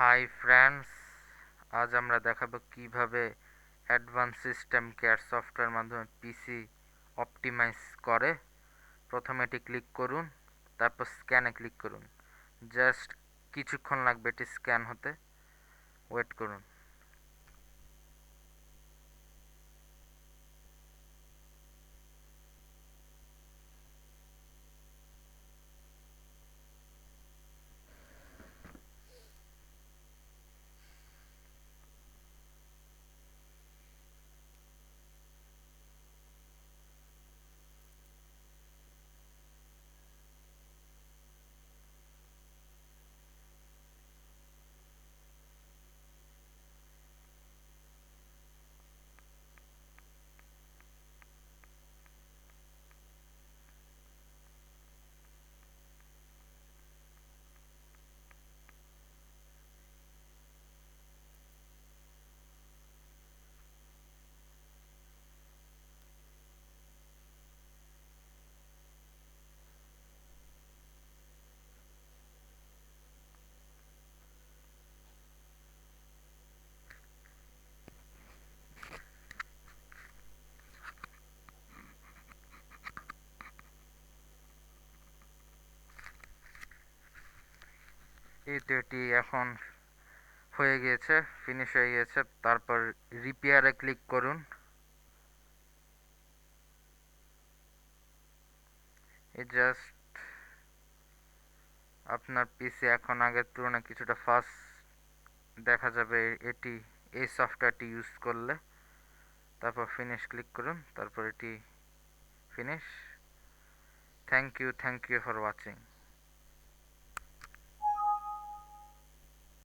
Hi friends, আজ আমরা দেখাবো কিভাবে অ্যাডভান্স সিস্টেম কেয়ার সফটওয়্যার মাধ্যমে পিসি অপটিমাইজ করে। প্রথমে এটি ক্লিক করুন, তারপর স্ক্যানে ক্লিক করুন। জাস্ট কিছুক্ষণ লাগবে এটি স্ক্যান হতে, ওয়েট করুন। এই তো এটি এখন হয়ে গিয়েছে, ফিনিশ হয়ে গিয়েছে। তারপর রিপেয়ারে ক্লিক করুন। এই জাস্ট আপনার পিসি এখন আগের তুলনায় কিছুটা ফাস্ট দেখা যাবে এটি, এই সফটওয়্যারটি ইউজ করলে। তারপর ফিনিশ ক্লিক করুন, তারপর এটি finish. Thank you for watching.